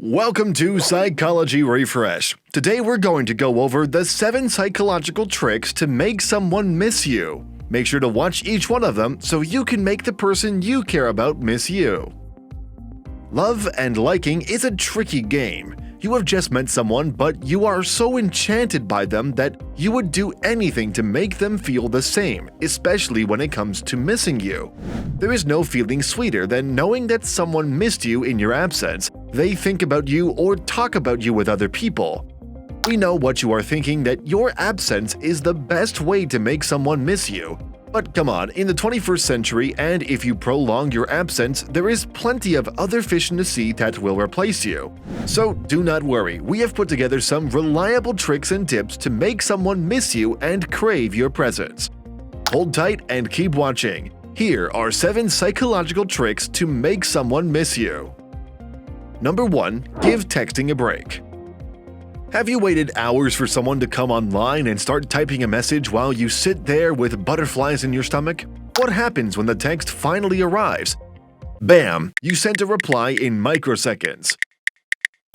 Welcome to Psychology Refresh. Today we're going to go over the 7 psychological tricks to make someone miss you. Make sure to watch each one of them so you can make the person you care about miss you. Love and liking is a tricky game. You have just met someone, but you are so enchanted by them that you would do anything to make them feel the same, especially when it comes to missing you. There is no feeling sweeter than knowing that someone missed you in your absence. They think about you or talk about you with other people. We know what you are thinking, that your absence is the best way to make someone miss you. But come on, in the 21st century, and if you prolong your absence, there is plenty of other fish in the sea that will replace you. So do not worry, we have put together some reliable tricks and tips to make someone miss you and crave your presence. Hold tight and keep watching. Here are 7 psychological tricks to make someone miss you. Number 1. Give texting a break. Have you waited hours for someone to come online and start typing a message while you sit there with butterflies in your stomach? What happens when the text finally arrives? Bam! You sent a reply in microseconds.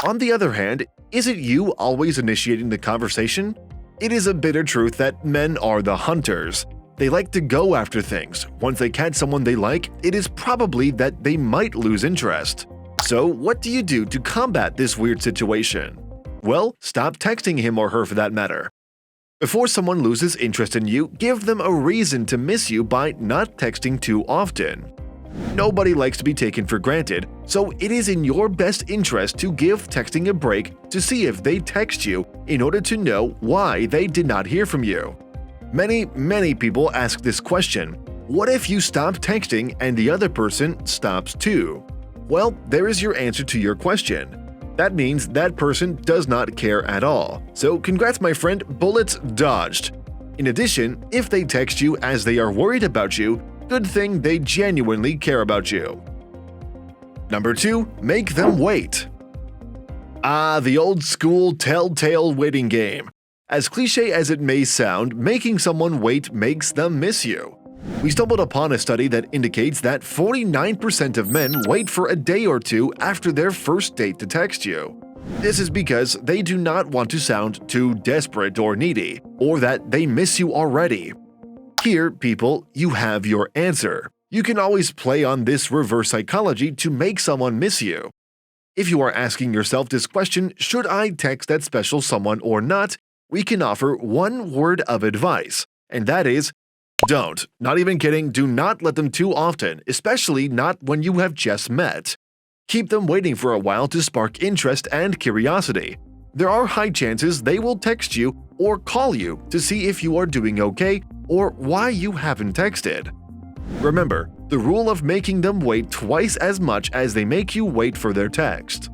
On the other hand, is it you always initiating the conversation? It is a bitter truth that men are the hunters. They like to go after things. Once they catch someone they like, it is probably that they might lose interest. So what do you do to combat this weird situation? Well, stop texting him or her for that matter. Before someone loses interest in you, give them a reason to miss you by not texting too often. Nobody likes to be taken for granted, so it is in your best interest to give texting a break to see if they text you in order to know why they did not hear from you. Many people ask this question: what if you stop texting and the other person stops too? Well, there is your answer to your question. That means that person does not care at all. So congrats, my friend, bullets dodged. In addition, if they text you as they are worried about you, good thing they genuinely care about you. Number 2. Make them wait. The old school telltale waiting game. As cliche as it may sound, making someone wait makes them miss you. We stumbled upon a study that indicates that 49% of men wait for a day or two after their first date to text you. This is because they do not want to sound too desperate or needy, or that they miss you already. Here, people, you have your answer. You can always play on this reverse psychology to make someone miss you. If you are asking yourself this question, should I text that special someone or not, we can offer one word of advice, and that is don't. Not even kidding, do not let them too often, especially not when you have just met. Keep them waiting for a while to spark interest and curiosity. There are high chances they will text you or call you to see if you are doing okay or why you haven't texted. Remember, the rule of making them wait twice as much as they make you wait for their text.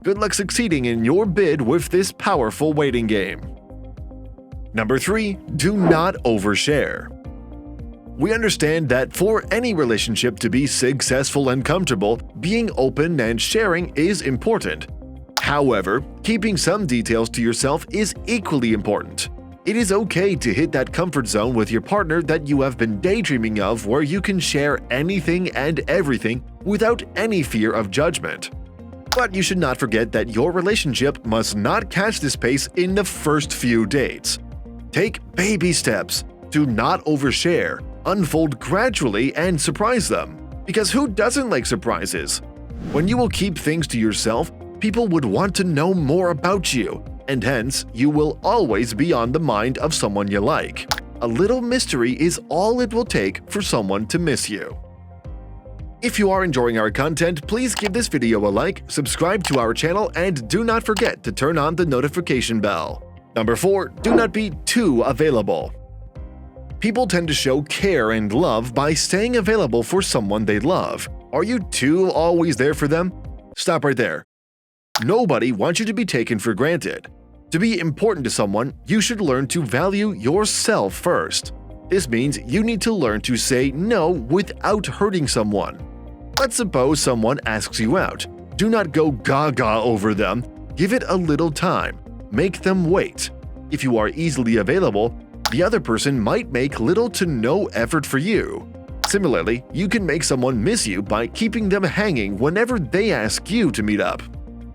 Good luck succeeding in your bid with this powerful waiting game. Number 3. Do not overshare. We understand that for any relationship to be successful and comfortable, being open and sharing is important. However, keeping some details to yourself is equally important. It is okay to hit that comfort zone with your partner that you have been daydreaming of, where you can share anything and everything without any fear of judgment. But you should not forget that your relationship must not catch this pace in the first few dates. Take baby steps. Do not overshare. Unfold gradually and surprise them. Because who doesn't like surprises? When you will keep things to yourself, people would want to know more about you, and hence, you will always be on the mind of someone you like. A little mystery is all it will take for someone to miss you. If you are enjoying our content, please give this video a like, subscribe to our channel, and do not forget to turn on the notification bell. Number 4. Do not be too available. People tend to show care and love by staying available for someone they love. Are you too always there for them? Stop right there. Nobody wants you to be taken for granted. To be important to someone, you should learn to value yourself first. This means you need to learn to say no without hurting someone. Let's suppose someone asks you out. Do not go gaga over them. Give it a little time. Make them wait. If you are easily available, the other person might make little to no effort for you. Similarly, you can make someone miss you by keeping them hanging whenever they ask you to meet up.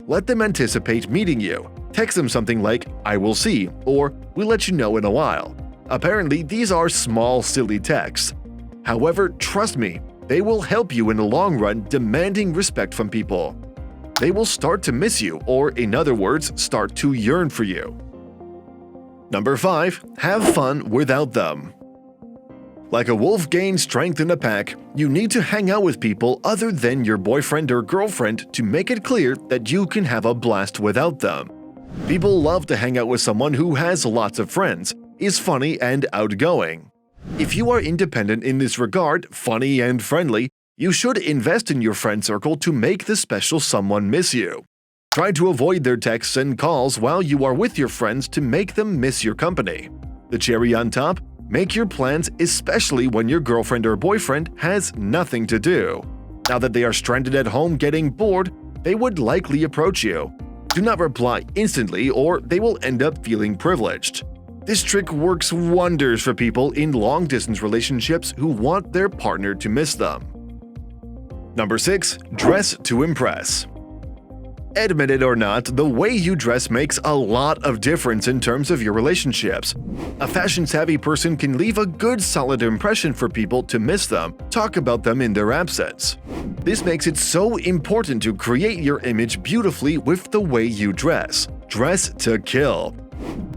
Let them anticipate meeting you. Text them something like, "I will see," or "We'll let you know in a while." Apparently, these are small, silly texts. However, trust me, they will help you in the long run, demanding respect from people. They will start to miss you, or in other words, start to yearn for you. Number 5. Have fun without them. Like a wolf gains strength in a pack, you need to hang out with people other than your boyfriend or girlfriend to make it clear that you can have a blast without them. People love to hang out with someone who has lots of friends, is funny and outgoing. If you are independent in this regard, funny and friendly, you should invest in your friend circle to make the special someone miss you. Try to avoid their texts and calls while you are with your friends to make them miss your company. The cherry on top, make your plans especially when your girlfriend or boyfriend has nothing to do. Now that they are stranded at home getting bored, they would likely approach you. Do not reply instantly or they will end up feeling privileged. This trick works wonders for people in long-distance relationships who want their partner to miss them. Number 6. Dress to impress. Admit it or not, the way you dress makes a lot of difference in terms of your relationships. A fashion-savvy person can leave a good solid impression for people to miss them, talk about them in their absence. This makes it so important to create your image beautifully with the way you dress. Dress to kill.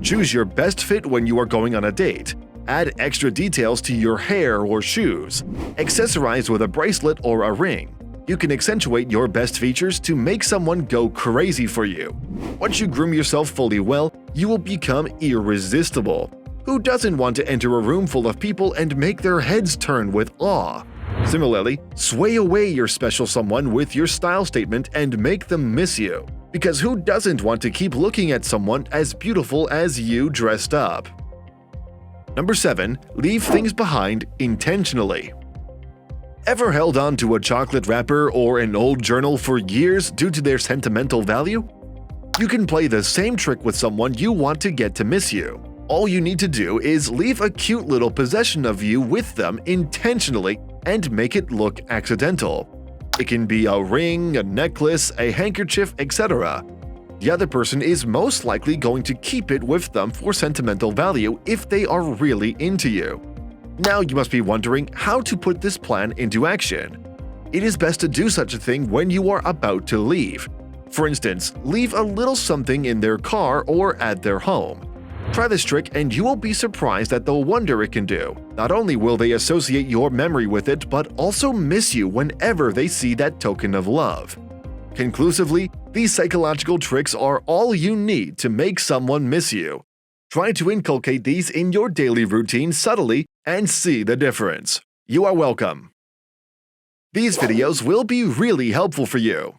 Choose your best fit when you are going on a date. Add extra details to your hair or shoes. Accessorize with a bracelet or a ring. You can accentuate your best features to make someone go crazy for you. Once you groom yourself fully well, you will become irresistible. Who doesn't want to enter a room full of people and make their heads turn with awe? Similarly, sway away your special someone with your style statement and make them miss you. Because who doesn't want to keep looking at someone as beautiful as you dressed up? Number 7. Leave things behind intentionally. Ever held on to a chocolate wrapper or an old journal for years due to their sentimental value? You can play the same trick with someone you want to get to miss you. All you need to do is leave a cute little possession of you with them intentionally and make it look accidental. It can be a ring, a necklace, a handkerchief, etc. The other person is most likely going to keep it with them for sentimental value if they are really into you. Now you must be wondering how to put this plan into action. It is best to do such a thing when you are about to leave. For instance, leave a little something in their car or at their home. Try this trick and you will be surprised at the wonder it can do. Not only will they associate your memory with it, but also miss you whenever they see that token of love. Conclusively, these psychological tricks are all you need to make someone miss you. Try to inculcate these in your daily routine subtly and see the difference. You are welcome. These videos will be really helpful for you.